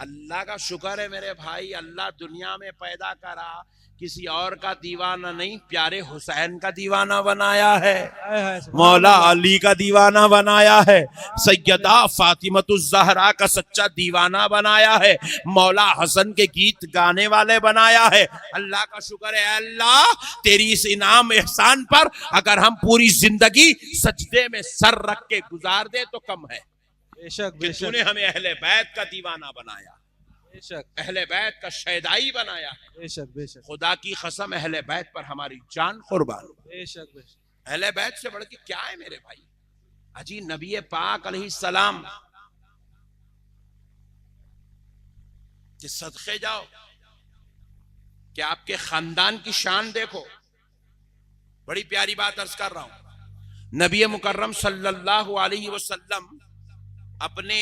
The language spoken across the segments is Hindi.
अल्लाह का शुक्र है मेरे भाई, अल्लाह दुनिया में पैदा करा, किसी और का दीवाना नहीं, प्यारे हुसैन का दीवाना बनाया है, मौला अली का दीवाना बनाया है, सैयदा फातिमतुज ज़हरा का सच्चा दीवाना बनाया है, मौला हसन के गीत गाने वाले बनाया है। अल्लाह का शुक्र है, अल्लाह तेरी इस इनाम एहसान पर अगर हम पूरी जिंदगी सजदे में सर रख के गुजार दे तो कम है। बेशक कि तूने हमें अहले बैत का दीवाना बनाया, बेशक अहले बैत का शैदाई बनाया। बेशक बेशक खुदा की कसम अहले बैत पर हमारी जान कुर्बान। बेशक बेशक अहले बैत से बढ़ के क्या है मेरे भाई। अजी नबी पाक अलैहिस्सलाम कि सदके जाओ कि आपके खानदान की शान देखो। बड़ी प्यारी बात अर्ज कर रहा हूं, नबी मुकर्रम सल्लल्लाहु अलैहि वसल्लम अपने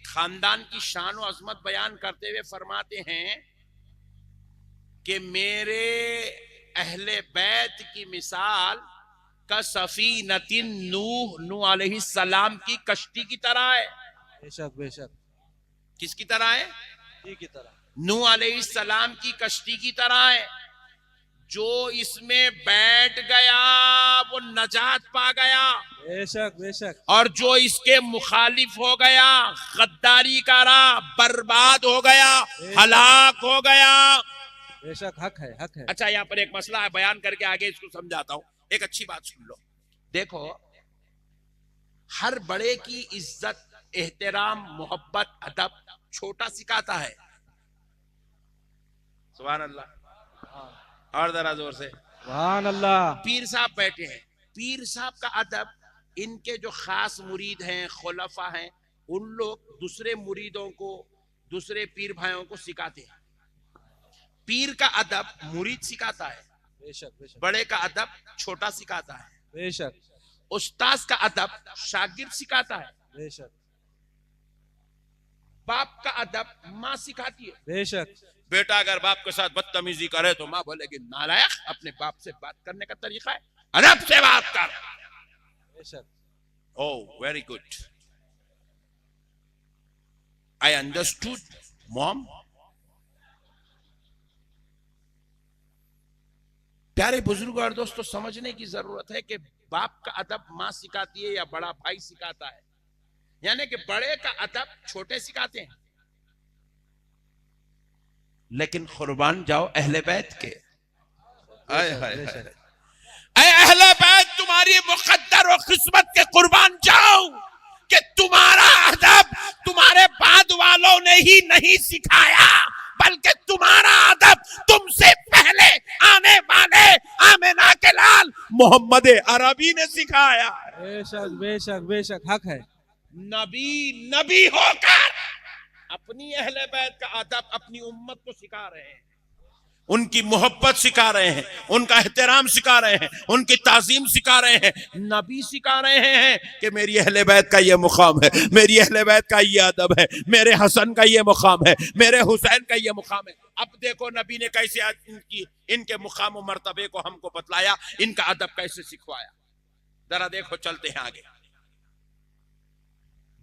खानदान की शान और अजमत बयान करते हुए फरमाते हैं कि मेरे अहले बैत की मिसाल का सफीनतिन नूह अलैहिस्सलाम की कश्ती की तरह है। बेशक बेशक किसकी तरह है? की तरह, नूह अलैहिस्सलाम की कश्ती की तरह है। जो इसमें बैठ गया वो नजात पा गया, बेशक बेशक, और जो इसके मुखालिफ हो गया, गद्दारी करा, बर्बाद हो गया, हलाक हो गया। बेशक हक है, हक है। अच्छा, यहाँ पर एक मसला है, बयान करके आगे इसको समझाता हूं। एक अच्छी बात सुन लो। देखो, हर बड़े की इज्जत, एहतराम, मोहब्बत, अदब छोटा सिखाता है। सुभान अल्लाह, और जरा जोर से सुभान अल्लाह। पीर साहब बैठे हैं, पीर साहब का अदब इनके जो खास मुरीद हैं, खुलफा हैं, उन लोग दूसरे मुरीदों को, दूसरे पीर भाइयों को सिखाते हैं। पीर का अदब मुरीद सिखाता है, बेशक बेशक, बड़े का अदब छोटा सिखाता है, बेशक उस्ताद का अदब शागिर्द सिखाता है, बेशक, बाप का अदब माँ सिखाती है। बेशक बेटा अगर बाप के साथ बदतमीजी करे तो माँ बोलेगी नालायक, अपने बाप से बात करने का तरीका है, अदब से बात कर। बेशक, Oh, very good. I understood, mom. प्यारे बुजुर्ग और दोस्तों, समझने की जरूरत है कि बाप का अदब माँ सिखाती है या बड़ा भाई सिखाता है, यानी कि बड़े का अदब छोटे सिखाते हैं। लेकिन कुर्बान जाओ अहले बैत के। आए हाय हाय, ऐ अहले बैत, तुम्हारी मुकद्दर और किस्मत के कुर्बान जाओ कि तुम्हारा अदब तुम्हारे बाद वालों ने ही नहीं सिखाया, बल्कि तुम्हारा अदब तुमसे पहले आने वाले आमिना के लाल मोहम्मद अरबी ने सिखाया। बेशक बेशक बेशक हक है। नबी नबी होकर अपनी अहले बैत का अदब अपनी उम्मत को सिखा रहे हैं, उनकी मोहब्बत सिखा रहे हैं, उनका एहतराम सिखा रहे हैं, उनकी ताजीम सिखा रहे हैं। नबी सिखा रहे हैं कि मेरी अहले बैत का ये मुकाम है, मेरी अहले बैत का ये अदब है, मेरे हसन का ये मुकाम है, मेरे हुसैन का ये मुकाम है। अब देखो नबी ने कैसे इनके मुकाम और मर्तबे को हमको बतलाया, इनका अदब कैसे सिखवाया। जरा देखो, चलते हैं आगे।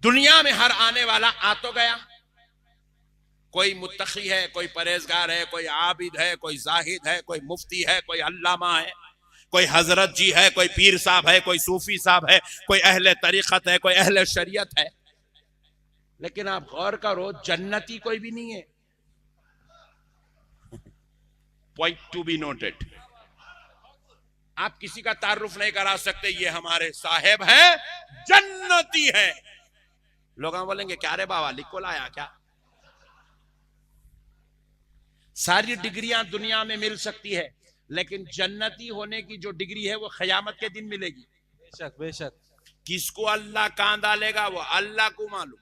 दुनिया में हर आने वाला आ तो गया, कोई मुत्तकी है, कोई परहेजगार है, कोई आबिद है, कोई जाहिद है, कोई मुफ्ती है, कोई अल्लामा है, कोई हजरत जी है, कोई पीर साहब है, कोई सूफी साहब है, कोई अहले तरीकत है, कोई अहले शरीयत है। लेकिन आप गौर करो, जन्नती कोई भी नहीं है। Point to be noted. आप किसी का तारुफ नहीं करा सकते, ये हमारे साहेब हैं, जन्नती है। लोग बोलेंगे क्या रे बाबा, लिखो लाया क्या? सारी डिग्रियां दुनिया में मिल सकती है, लेकिन जन्नती होने की जो डिग्री है वो क़यामत के दिन मिलेगी। बेशक बेशक, किसको अल्लाह कहां डालेगा वो अल्लाह को मालूम।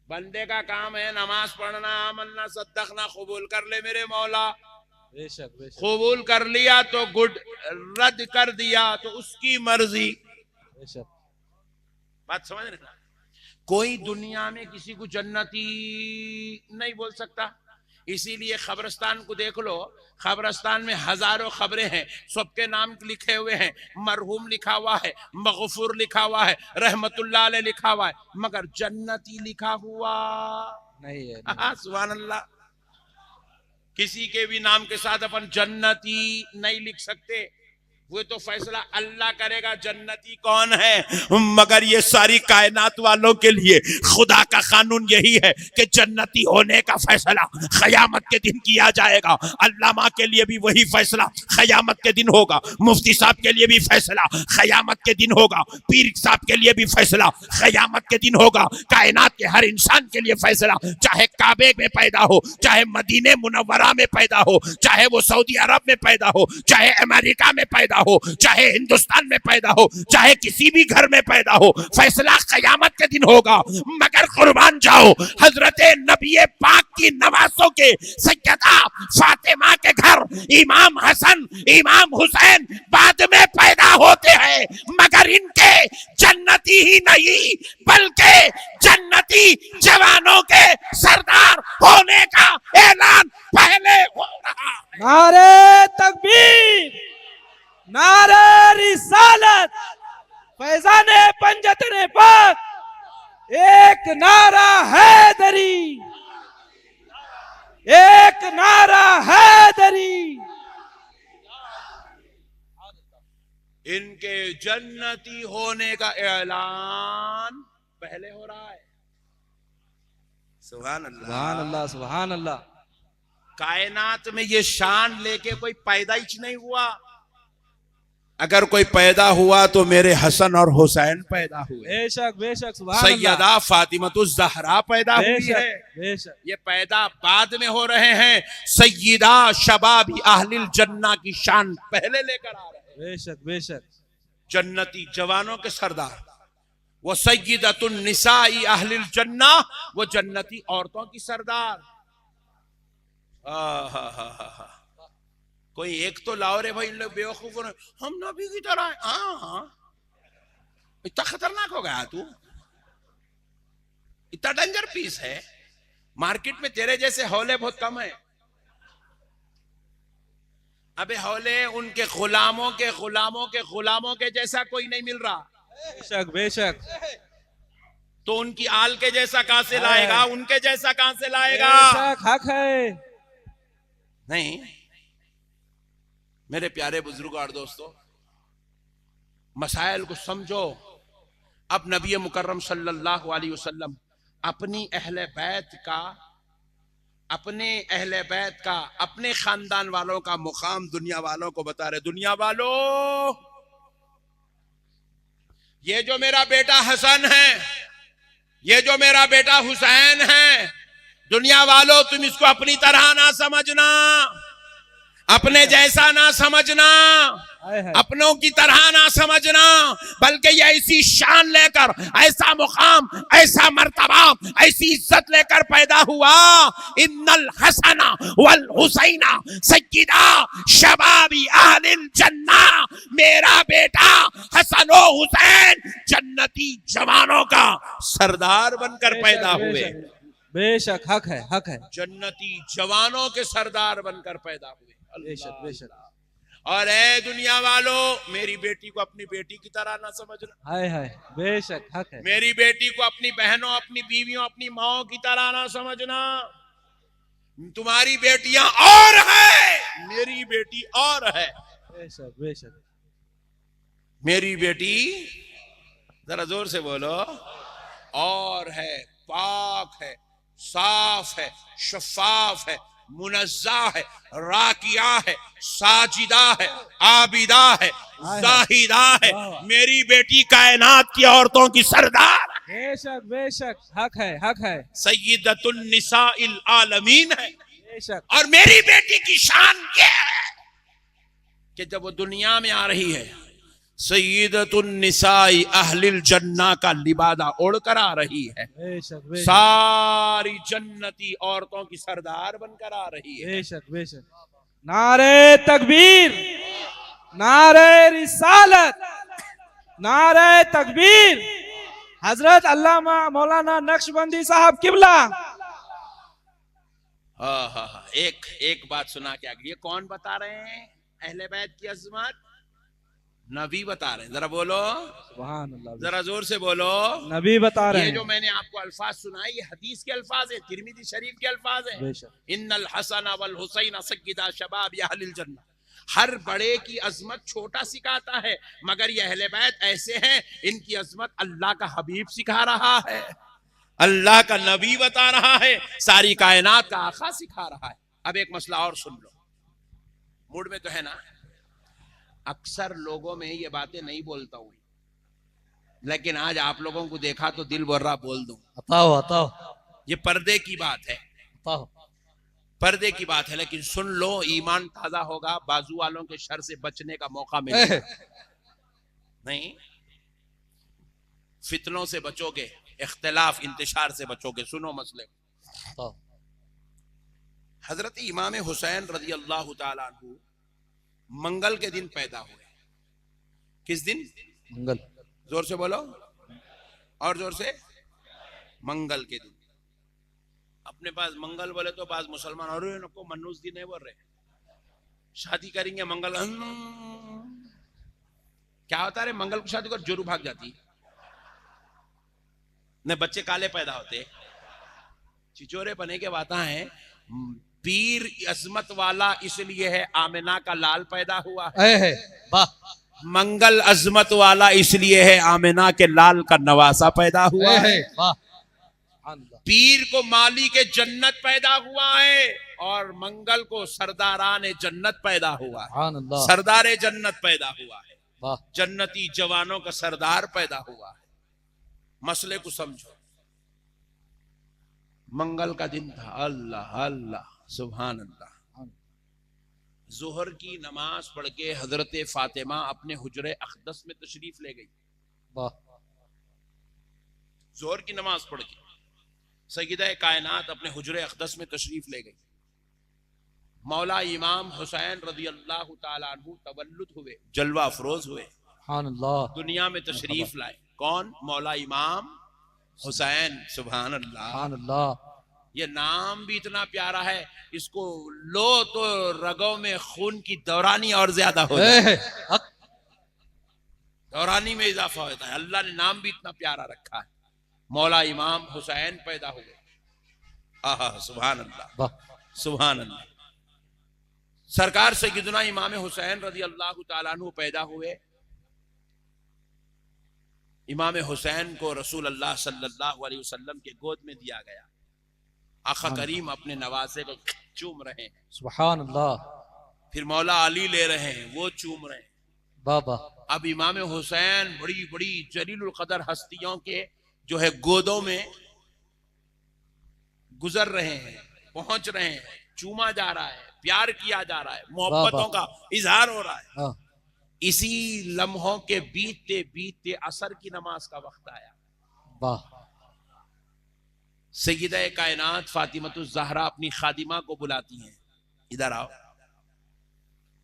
बंदे का काम है नमाज पढ़ना, अमलना, सद्दकना, कबूल कर ले मेरे मौला। बेशक बेशक, कबूल कर लिया तो गुड, रद्द कर दिया तो उसकी मर्जी। बेशक बात समझ रहे ना? कोई दुनिया में किसी को जन्नती नहीं बोल सकता। इसीलिए कब्रिस्तान को देख लो, कब्रिस्तान में हजारों खबरें हैं, सबके नाम लिखे हुए हैं, मरहूम लिखा हुआ है, मगफूर लिखा हुआ है, रहमतुल्लाह अलैह लिखा हुआ है, मगर जन्नती लिखा हुआ नहीं है। सुभान अल्लाह। किसी के भी नाम के साथ अपन जन्नती नहीं लिख सकते, वो तो फैसला अल्लाह करेगा जन्नती कौन है। मगर ये सारी कायनात वालों के लिए खुदा का कानून यही है कि जन्नती होने का फैसला क़यामत के दिन किया जाएगा। अल्लामा के लिए भी वही फैसला क़यामत के दिन होगा, मुफ्ती साहब के लिए भी फैसला क़यामत के दिन होगा, पीर साहब के लिए भी फैसला क़यामत के दिन होगा। कायनात के हर इंसान के लिए फैसला, चाहे काबे में पैदा हो, चाहे मदीने मुनव्वरा में पैदा हो, चाहे वो सऊदी अरब में पैदा हो, चाहे अमेरिका में पैदा हो, चाहे हिंदुस्तान में पैदा हो, चाहे किसी भी घर में पैदा हो, फैसला क़यामत के दिन होगा। मगर कुर्बान जाओ, हजरत नबी पाक की नवासों के सैयदा फातिमा के घर इमाम हसन इमाम हुसैन बाद में पैदा होते हैं, मगर इनके जन्नती ही नहीं बल्कि जन्नती जवानों के सरदार होने का ऐलान पहले हो रहा है। नारे तकबीर, नारे रिसालत, फैजाने पंजतने पाक, एक नारा हैदरी, एक नारा हैदरी। इनके जन्नती होने का ऐलान पहले हो रहा है। सुभान अल्लाह, सुभान अल्लाह, सुभान अल्लाह। कायनात में ये शान लेके कोई पैदाइश नहीं हुआ। अगर कोई पैदा हुआ तो मेरे हसन और हुसैन पैदा हुए, बेशक बेशक, सुभान अल्लाह। सैयदा फातिमतुज़ ज़हरा पैदा हुई है। बेशक ये पैदा बाद में हो रहे हैं। सैयदा शबाबी अहलिल जन्ना की शान पहले लेकर आ रहे हैं। बेशक बेशक, जन्नती जवानों के सरदार, वो सैयदतुन निसाई अहलिल जन्ना, वो जन्नती औरतों की सरदार। कोई एक तो लाओ रे भाई, इन लोग बेवकूफों ने, हम नबी की तरह। हाँ, इतना खतरनाक हो गया तू, इतना डेंजर पीस है। मार्केट में तेरे जैसे हौले बहुत कम है। अबे हौले उनके गुलामों के गुलामों के गुलामों के जैसा कोई नहीं मिल रहा। बेशक बेशक, तो उनकी आल के जैसा कहां से लाएगा, उनके जैसा कहां से लाएगा। बेशक हक है। नहीं मेरे प्यारे बुजुर्ग और दोस्तों, मसाइल को समझो। अब नबी मुकर्रम सल्लल्लाहु अलैहि वसल्लम अपनी अहले बैत का, अपने खानदान वालों का मुकाम दुनिया वालों को बता रहे। दुनिया वालों, ये जो मेरा बेटा हसन है, ये जो मेरा बेटा हुसैन है, दुनिया वालों तुम इसको अपनी तरह ना समझना, अपने जैसा ना समझना, अपनों की तरह ना समझना, बल्कि ये ऐसी शान लेकर, ऐसा मुकाम, ऐसा मर्तबा, ऐसी इज्जत लेकर पैदा हुआ। इन्नल हसना वल हुसैना सय्यदा शबाबी अहलिल जन्ना, मेरा बेटा हसन और हुसैन जन्नती जवानों का सरदार बनकर पैदा हुए। बेशक हक है, हक है। जन्नती जवानों के सरदार बनकर पैदा हुए। बेशक बेशक। और ए दुनिया वालों, मेरी बेटी को अपनी बेटी की तरह ना समझना। हाय हाय, बेशक हक है। मेरी बेटी को अपनी बहनों, अपनी बीवियों, अपनी माओ की तरह ना समझना। तुम्हारी बेटियां और है, मेरी बेटी और है। बेशक बेशक, मेरी बेटी, जरा जोर से बोलो, और है, पाक है, साफ है, शफाफ है, मुनज़्ज़ा है, राकिया है, साजिदा है, आबिदा है, जाहिदा है। मेरी बेटी कायनात की औरतों की सरदार। बेशक बेशक, हक है, हक है। सय्यदतुन निसाइल आलमीन है। बेशक। और मेरी बेटी की शान ये है कि जब वो दुनिया में आ रही है, सय्यदतुन निसाई अहलिल जन्ना का लिबादा ओढ़कर आ रही है। बेशक बेशक, सारी जन्नती औरतों की सरदार बनकर आ रही है। बेशक बेशक। नारे तकबीर, नारे रिसालत, नारे तकबीर। हजरत अल्लामा मौलाना नक्शबंदी साहब किबला। हाँ, एक बात सुना के आगे, ये कौन बता रहे हैं अहले बैत की अजमत? नबी बता रहे हैं। जरा बोलो सुभान अल्लाह, जरा जोर से बोलो। नबी बता रहे ये हैं। जो मैंने आपको अल्फाज सुनाए ये हदीस के अल्फाज है, तिरमिजी शरीफ के अल्फाज है। बेशक। इन्नल हसन वल हुसैन सय्यदा शबाब अहलिल जन्नह। हर बड़े की अजमत छोटा सिखाता है, मगर ये अहले बैत ऐसे हैं, इनकी अजमत अल्लाह का हबीब सिखा रहा है, अल्लाह का नबी बता रहा है, सारी कायनात का आका सिखा रहा है। अब एक मसला और सुन लो, मूड में तो है ना। अक्सर लोगों में ये बातें नहीं बोलता हूं, लेकिन आज आप लोगों को देखा तो दिल बोल रहा बोल दूं। बताओ ये पर्दे की बात है, बताओ। पर्दे की बात है, लेकिन सुन लो, ईमान ताजा होगा, बाजू वालों के शर से बचने का मौका मिलेगा। नहीं, फितनों से बचोगे, इख्तिलाफ इंतशार से बचोगे। सुनो मसले। बताओ। हजरत इमाम हुसैन रजी अल्लाह ताला अन्हु मंगल के दिन पैदा हुए। किस दिन? मंगल। जोर से बोलो और जोर से। मंगल के दिन। अपने पास मंगल बोले तो पास मुसलमान और को मन्नूस दिन नहीं बोल रहे, शादी करेंगे मंगल। क्या होता है? मंगल को शादी कर जोरू भाग जाती ने, बच्चे काले पैदा होते, चिचोरे बने के बात है। पीर अजमत वाला इसलिए है आमिना का लाल पैदा हुआ है। वाह। मंगल अजमत वाला इसलिए है आमिना के लाल का नवासा पैदा हुआ है। वाह। पीर को माली के जन्नत पैदा हुआ है और मंगल को सरदारान जन्नत पैदा हुआ है, सरदार जन्नत पैदा हुआ है, वाह। जन्नती जवानों का सरदार पैदा हुआ है। मसले को समझो। मंगल का दिन था, अल्लाह अल्लाह सुभान अल्लाह। जोहर की नमाज पढ़ के हजरत फातिमा अपने हुजरे अक़दस में तशरीफ ले गई। वाह। जोहर की नमाज पढ़ के सय्यदा कायनात अपने हुजरे अक़दस में तशरीफ ले गई। मौला इमाम हुसैन रज़ी अल्लाह ताला अन्हु तवल्लुद हुए, जलवा अफरोज हुए, दुनिया में तशरीफ लाए। कौन? मौला इमाम हुसैन। सुभान अल्लाह। ये नाम भी इतना प्यारा है, इसको लो तो रगों में खून की दौरानी और ज्यादा हो जाए, दौरानी में इजाफा होता है। अल्लाह ने नाम भी इतना प्यारा रखा है। मौला इमाम हुसैन पैदा हुए। आहा सुभान अल्लाह, सुभान अल्लाह। सरकार सय्यदुना इमाम हुसैन रज़ी अल्लाह ताला अन्हु पैदा हुए। इमाम हुसैन को रसूल अल्लाह सल्लल्लाहु अलैहि वसल्लम के गोद में दिया गया। आका करीम अपने नवासे को चूम रहे हैं, सुभान अल्लाह। फिर मौला अली ले रहे हैं, वो चूम रहे हैं। बाबा। अब इमाम हुसैन बड़ी बड़ी जलीलुल कदर हस्तियों के जो है गोदों में गुजर रहे हैं, पहुंच रहे हैं, चूमा जा रहा है, प्यार किया जा रहा है, मोहब्बतों का इजहार हो रहा है। इसी लम्हों के बीतते बीतते असर की नमाज का वक्त आया। वाह। सय्यदा कायनात फातिमतुज़ ज़हरा अपनी खादिमा को बुलाती हैं, इधर आओ,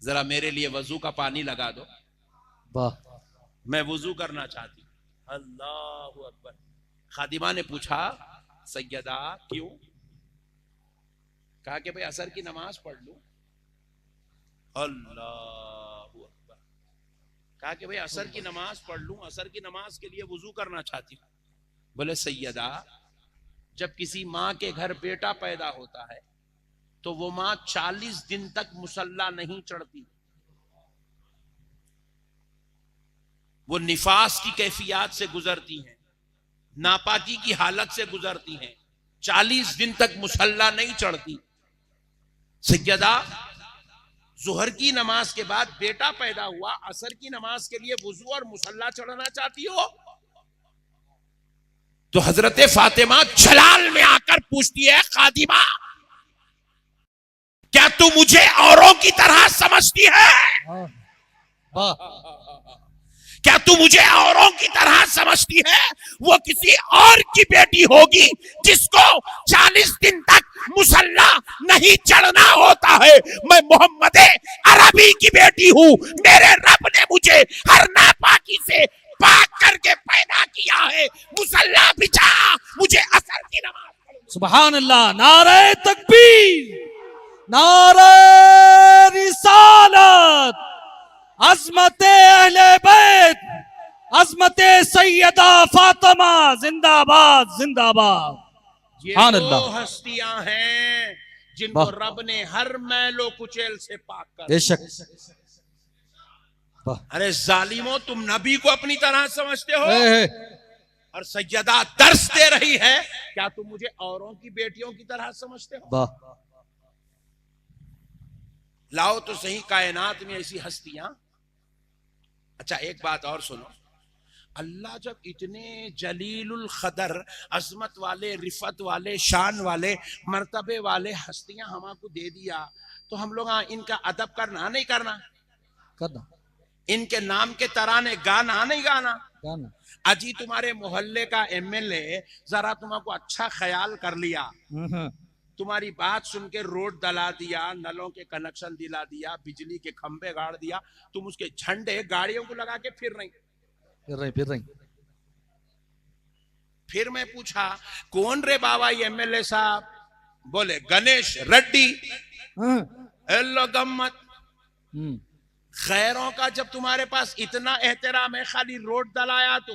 जरा मेरे लिए वजू का पानी लगा दो। वाह। मैं वजू करना चाहती हूँ। अल्लाहु अकबर। खादिमा ने पूछा, सैयदा क्यों? कहा कि भाई असर की नमाज पढ़ लूं। अल्लाहु अकबर। कहा कि भाई असर की नमाज पढ़ लूं, असर की नमाज के लिए वजू करना चाहती हूँ। बोले सैयदा, जब किसी माँ के घर बेटा पैदा होता है तो वो माँ 40 दिन तक मुसल्ला नहीं चढ़ती, वो निफास की कैफियत से गुजरती हैं, नापाकी की हालत से गुजरती हैं, 40 दिन तक मुसल्ला नहीं चढ़ती। सैयदा, जोहर की नमाज के बाद बेटा पैदा हुआ, असर की नमाज के लिए वुजू और मुसल्ला चढ़ना चाहती हो? तो हजरत फातिमा जलाल में आकर पूछती है, खादिमा क्या तू मुझे औरों की तरह समझती है? क्या तू मुझे औरों की तरह समझती है? वो किसी और की बेटी होगी जिसको 40 दिन तक मुसल्ला नहीं चढ़ना होता है। मैं मोहम्मद अरबी की बेटी हूं। मेरे रब ने मुझे हर नापाकी से पाक करके पैदा किया है। मुसल्ला बिछा, मुझे असर की नमाज पढ़नी सुभान अल्लाह। नारे तकबीर, नारे रिसालत, अज़मते अहले बैत, अज़मते सैयदा फातिमा, जिंदाबाद जिंदाबाद। ये सुभान वो अल्लाह। हस्तियां हैं जिनको वाह। रब ने हर मैलो कुचेल से पाक कर। बेशक। वाह। अरे जालिमो, तुम नबी को अपनी तरह समझते हो ए, और सैयदा दर्स दे रही है, क्या तुम मुझे औरों की बेटियों की तरह समझते हो? वाह। लाओ तो सही कायनात में ऐसी हस्तियां। अच्छा, एक बात और सुनो। अल्लाह जब इतने जलीलुल क़दर, अजमत वाले, रिफत वाले, शान वाले, मर्तबे वाले हस्तियां हमको दे दिया, तो हम लोग इनका अदब करना नहीं करना? करना। इनके नाम के तराने गाना नहीं गाना? गाना। अजी तुम्हारे मोहल्ले का एमएलए जरा तुमको अच्छा ख्याल कर लिया, तुम्हारी बात सुन के रोड दला दिया, नलों के कनेक्शन दिला दिया, बिजली के खंभे गाड़ दिया, तुम उसके झंडे गाड़ियों को लगा के फिर रही। फिर रही। फिर मैं पूछा, कौन रे बाबा ये एमएलए साहब? बोले गणेश रेड्डी। एल्लो गम्मत। खैरों का जब तुम्हारे पास इतना एहतराम है, खाली रोड दलाया तो?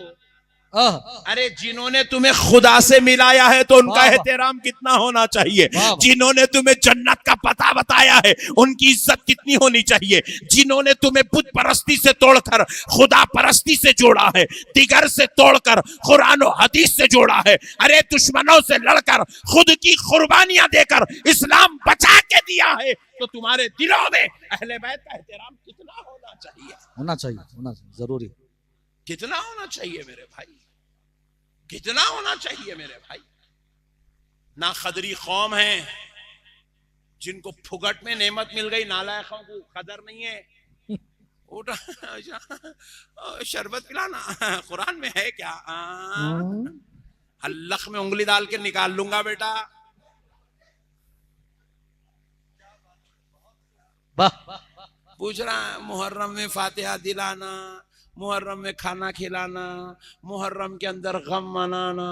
अरे जिन्होंने तुम्हें खुदा से मिलाया है तो उनका एहतराम कितना होना चाहिए? जिन्होंने तुम्हें जन्नत का पता बताया है उनकी इज्जत कितनी होनी चाहिए? जिन्होंने तुम्हें बुत परस्ती से तोड़कर खुदा परस्ती से जोड़ा है, दिगर से तोड़कर कुरान और हदीस से जोड़ा है, अरे दुश्मनों से लड़कर खुद की कुर्बानियां देकर इस्लाम बचा के दिया है, तो तुम्हारे दिलों में अहले बैत का एहतराम कितना होना चाहिए? होना चाहिए जरूरी। कितना होना चाहिए मेरे भाई, कितना होना चाहिए मेरे भाई। ना खदरी कौम है जिनको फुगट में नेमत मिल गई, नालायकों को कदर नहीं है। उठा शरबत पिलाना कुरान में है क्या? हल्लक में उंगली डाल के निकाल लूंगा बेटा। पूछ रहा है मुहर्रम में फातिहा दिलाना, मुहर्रम में खाना खिलाना, मुहर्रम के अंदर गम मनाना,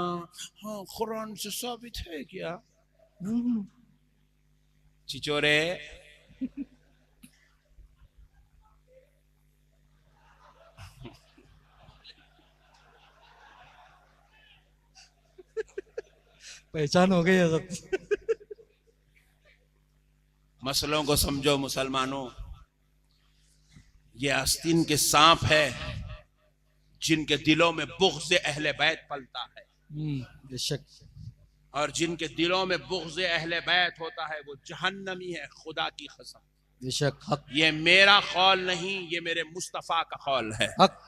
हाँ कुरान से साबित है क्या? चिचोरे, पहचान हो गई है। मसलों को समझो मुसलमानों। ये आस्तीन के सांप है जिनके दिलों में बुग़्ज़ अहले बैत पलता है, बेशक। और जिनके दिलों में बुग़्ज़ अहले बैत होता है वो जहन्नमी है, खुदा की कसम। बेशक। हक। ये मेरा कौल नहीं, ये मेरे मुस्तफ़ा का कौल है। हक।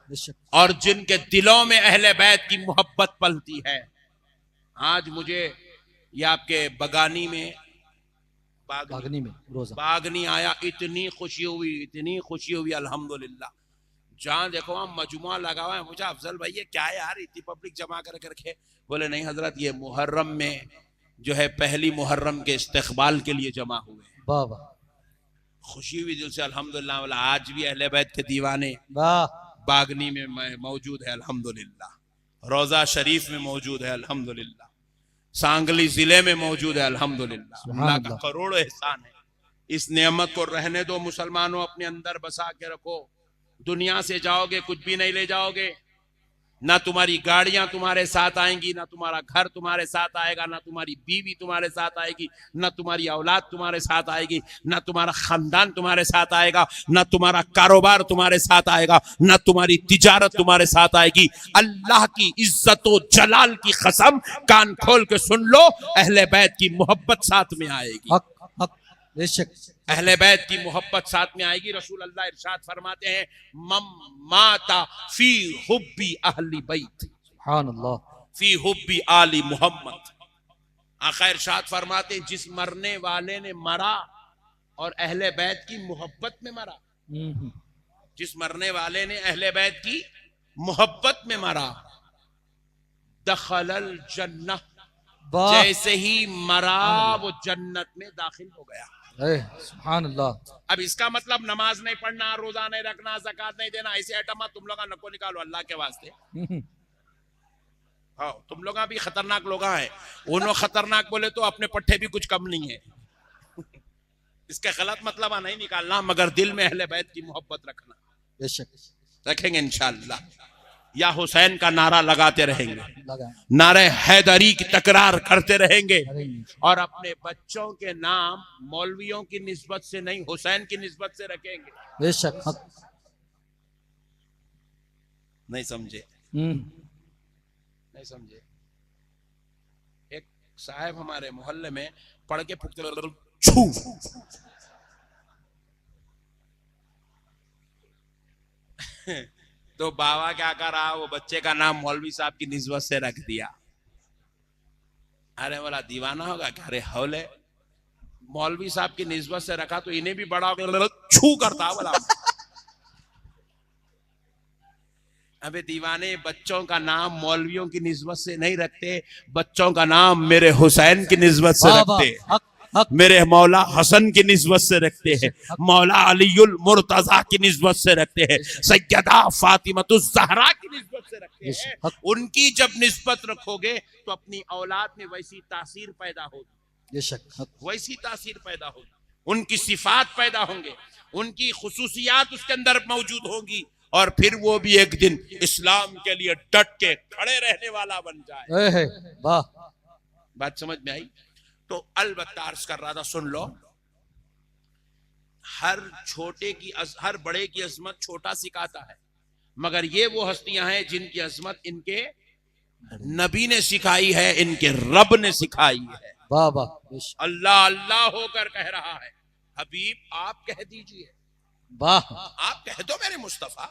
बेशक। और जिनके दिलों में अहले बैत की मोहब्बत पलती है। आज मुझे ये आपके बगानी में बागनी में रोजा बागनी आया, इतनी खुशी हुई अल्हम्दुलिल्लाह। जहाँ देखो वहाँ मजमुआ लगा हुआ है। मुझे अफजल भाई ये क्या है यार, इतनी पब्लिक जमा कर करके? बोले नहीं हजरत, ये मुहर्रम में जो है पहली मुहर्रम के इस्तकबाल के लिए जमा हुए हैं। वाह वाह। खुशी हुई दिल से अल्हम्दुलिल्लाह। बोला आज भी अहले बैत के दीवाने वाह। बागनी में मौजूद है अल्हम्दुलिल्लाह, रोजा शरीफ में मौजूद है अल्हम्दुलिल्लाह, सांगली जिले में मौजूद है अल्हम्दुलिल्लाह। अल्लाह का करोड़ों एहसान है। इस नेमत को रहने दो मुसलमानों, अपने अंदर बसा के रखो। दुनिया से जाओगे कुछ भी नहीं ले जाओगे। ना तुम्हारी गाड़ियां तुम्हारे साथ आएंगी, ना तुम्हारा घर तुम्हारे साथ आएगा, ना तुम्हारी बीवी तुम्हारे साथ आएगी, ना तुम्हारी औलाद तुम्हारे साथ आएगी, ना तुम्हारा खानदान तुम्हारे साथ आएगा, ना तुम्हारा कारोबार तुम्हारे साथ आएगा, ना तुम्हारी तिजारत तुम्हारे साथ आएगी। अल्लाह की इज्जत व जलाल की कसम, कान खोल के सुन लो, अहले बैत की मोहब्बत साथ में आएगी। हक। हक। बेशक। अहले बैत की मोहब्बत साथ में आएगी। रसूल अल्लाह इरशाद फरमाते हैं, मम माता फी हुब्बी अहली बैत, सुभान अल्लाह, फी हुब्बी आली मोहम्मद। आका इरशाद फरमाते हैं, जिस मरने वाले ने मरा और अहले बैत की मोहब्बत में मरा, जिस मरने वाले ने अहले बैत की मोहब्बत में मरा, दखलल जन्नह, जैसे ही मरा वो जन्नत में दाखिल हो गया। सुभान अल्लाह। अब इसका मतलब नमाज नहीं पढ़ना, रोजा नहीं रखना, ज़कात नहीं देना, ऐसे आइटम तुम लोग नको निकालो अल्लाह के वास्ते। हाँ, तुम लोग भी खतरनाक लोग हैं। उन्होंने खतरनाक बोले तो अपने पट्टे भी कुछ कम नहीं है। इसका गलत मतलब नहीं निकालना, मगर दिल में अहले बैत की मोहब्बत रखना। बेशक रखेंगे इंशाअल्लाह। या हुसैन का नारा लगाते रहेंगे, लगा नारे हैदरी की तकरार करते रहेंगे, करेंगे। और अपने बच्चों के नाम मौलवियों की निस्बत से नहीं, हुसैन की निस्बत से रखेंगे। बेशक हक। नहीं समझे? हम्म, नहीं समझे? एक साहब हमारे मोहल्ले में पढ़ के फुकते छू, तो बाबा क्या कर रहा, वो बच्चे का नाम मौलवी साहब की निस्बत से रख दिया। अरे बोला दीवाना होगा क्या? अरे हौले, मौलवी साहब की निस्बत से रखा तो इन्हें भी बड़ा छू करता। बोला अबे दीवाने, बच्चों का नाम मौलवियों की निस्बत से नहीं रखते, बच्चों का नाम मेरे हुसैन की निस्बत से वाह, रखते, वाह, हक हक। मेरे मौला हसन की निस्बत से रखते हैं, मौला अलीउल मुर्तजा की निस्बत से रखते हैं, सैयदा फातिमतुज ज़हरा की निस्बत से रखते हैं। उनकी जब निस्बत रखोगे तो अपनी औलाद में वैसी तासीर पैदा होगी, बेशक हक। वैसी तासीर पैदा होगी, उनकी सिफात पैदा होंगे, उनकी खुसूसियात उसके अंदर मौजूद होंगी, और फिर वो भी एक दिन इस्लाम के लिए डट के खड़े रहने वाला बन जाए। वाह। बात समझ में आई? तो अलबत्ता अर्ज कर रहा था, सुन लो, हर बड़े की अजमत छोटा सिखाता है, मगर ये वो हस्तियां हैं जिनकी अजमत इनके नबी ने सिखाई है, इनके रब ने सिखाई है। वाह वाह। अल्लाह अल्लाह होकर कह रहा है, हबीब आप कह दीजिए, वाह। आप कह दो मेरे मुस्तफा,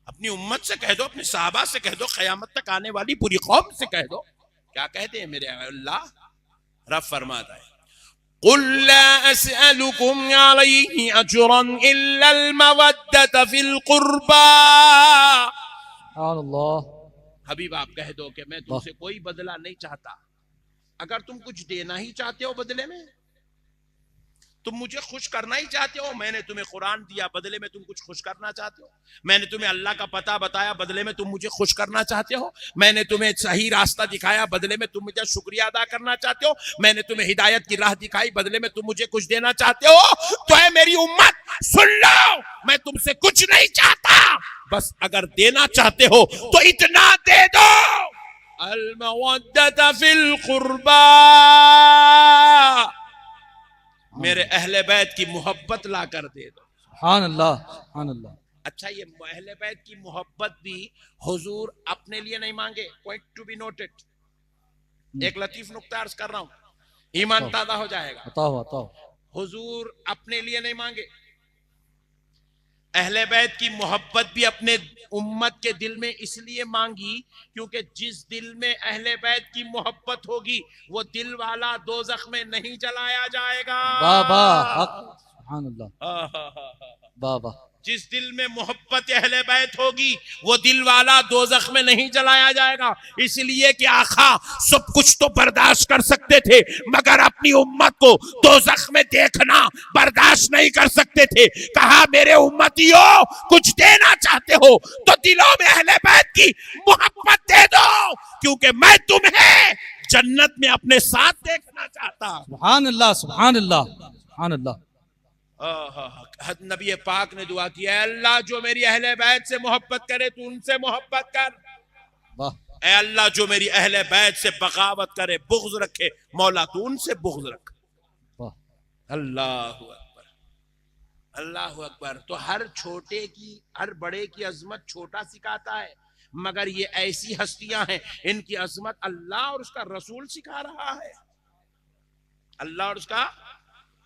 अपनी उम्मत से कह दो, अपने साहबा से कह दो, क़यामत तक आने वाली पूरी कौम से कह दो। क्या कहते हैं मेरे अल्लाह? रब फरमाता है, कुल ला अस्अलुकुम अलैहि अजरन इल्ला अल मवद्दत फिल कुर्बा। अल्लाह। हबीब आप कह दो कि मैं तुमसे कोई बदला नहीं चाहता। अगर तुम कुछ देना ही चाहते हो बदले में, तुम मुझे खुश करना ही चाहते हो, मैंने तुम्हें कुरान दिया, बदले में तुम कुछ खुश करना चाहते हो, मैंने तुम्हें अल्लाह का पता बताया, बदले में तुम मुझे खुश करना चाहते हो, मैंने तुम्हें सही रास्ता दिखाया, बदले में तुम मुझे शुक्रिया अदा करना चाहते हो, मैंने तुम्हें हिदायत की राह दिखाई, बदले में तुम मुझे कुछ देना चाहते हो, तो है मेरी उम्मत सुन लो, मैं तुमसे कुछ नहीं चाहता, बस अगर देना चाहते हो तो इतना दे दो, अल मवद्दत फिल कुर्बा, मेरे अहले बैत की मोहब्बत ला कर दे दो। सुभान अल्लाह, सुभान अल्लाह। अच्छा, ये अहले बैत की मोहब्बत भी हुजूर अपने लिए नहीं मांगे, पॉइंट टू बी नोटेड। एक लतीफ नुक्ता अर्ज कर रहा हूं, ईमान ताज़ा हो जाएगा। बताओ बताओ। हुजूर अपने लिए नहीं मांगे, अहले बैत की मोहब्बत भी अपने उम्मत के दिल में इसलिए मांगी क्योंकि जिस दिल में अहले बैत की मोहब्बत होगी वो दिल वाला दोज़ख में नहीं जलाया जाएगा। वाह वाह, सुभान अल्लाह। वाह वाह। जिस दिल में मोहब्बत अहले बैत होगी वो दिल वाला दोज़ख में नहीं जलाया जाएगा। इसलिए कि आका सब कुछ तो बर्दाश्त कर सकते थे, मगर अपनी उम्मत को दोज़ख में देखना बर्दाश्त नहीं कर सकते थे। कहा मेरे उम्मतियों, कुछ देना चाहते हो तो दिलों में अहले बैत की मोहब्बत दे दो, क्योंकि मैं तुम्हें जन्नत में अपने साथ देखना चाहता हूं। सुभान अल्लाह, सुभान अल्लाह, सुभान अल्लाह। नबी पाक ने दुआ की, अल्लाह जो मेरी अहले बैत से मोहब्बत करे तू उनसे मोहब्बत कर। वाह। ऐ अल्लाह जो मेरी अहले बैत से बगावत करे, बुग़्ज़ रखे, मौला तू उनसे बुग़्ज़ रख। वाह। अल्लाहु अकबर, अल्लाहु अकबर। तो हर छोटे की, हर बड़े की अजमत छोटा सिखाता है, मगर ये ऐसी हस्तियां हैं इनकी अजमत अल्लाह और उसका रसूल सिखा रहा है, अल्लाह और उसका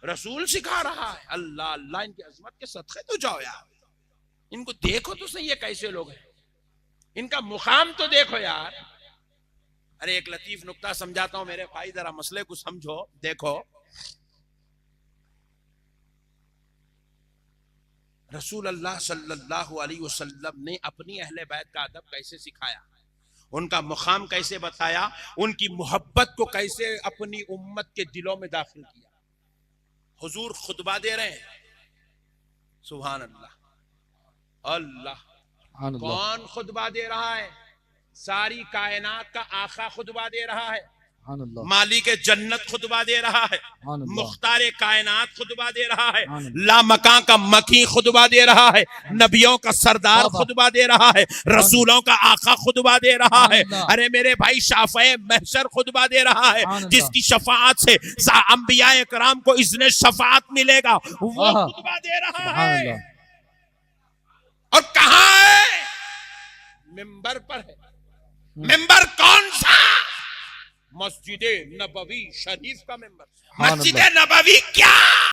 रसूल सिखा रहा है। अल्लाह अल्लाह, इनकी अजमत के सदक़े तो जाओ यार, इनको देखो तो सही, ये कैसे लोग हैं, इनका मुकाम तो देखो यार। अरे एक लतीफ नुक्ता समझाता हूं मेरे भाई, जरा मसले को समझो। देखो, रसूल अल्लाह सल्लल्लाहु अलैहि वसल्लम ने अपनी अहले बैत का अदब कैसे सिखाया, उनका मुकाम कैसे बताया, उनकी मोहब्बत को कैसे अपनी उम्मत के दिलों में दाखिल किया। हुजूर खुतबा दे रहे हैं, सुभान अल्लाह, अल्लाह। कौन खुतबा दे रहा है? सारी कायनात का आका खुतबा दे रहा है, सुभान अल्लाह, मालिक जन्नत खुतबा दे रहा है, सुभान अल्लाह, मुख्तार कायनात खुतबा दे रहा है, हाँ। लामकां का मकी खुतबा दे रहा है, नबियों का सरदार बाबा। खुतबा दे रहा है, रसूलों का आका खुतबा दे रहा है। अल्लाह। अरे मेरे भाई शाफ़े महशर खुतबा दे रहा है, अल्लाह। जिसकी शफाअत से अंबिया इकराम को इज़्ने शफाअत मिलेगा, वो आहा। खुतबा दे रहा सुभान है। अल्लाह, और कहाँ है? मिंबर पर है। मिंबर कौन सा? मस्जिद नबवी शरीफ का मिंबर। सुभान मस्जिद अल्लाह। नबवी क्या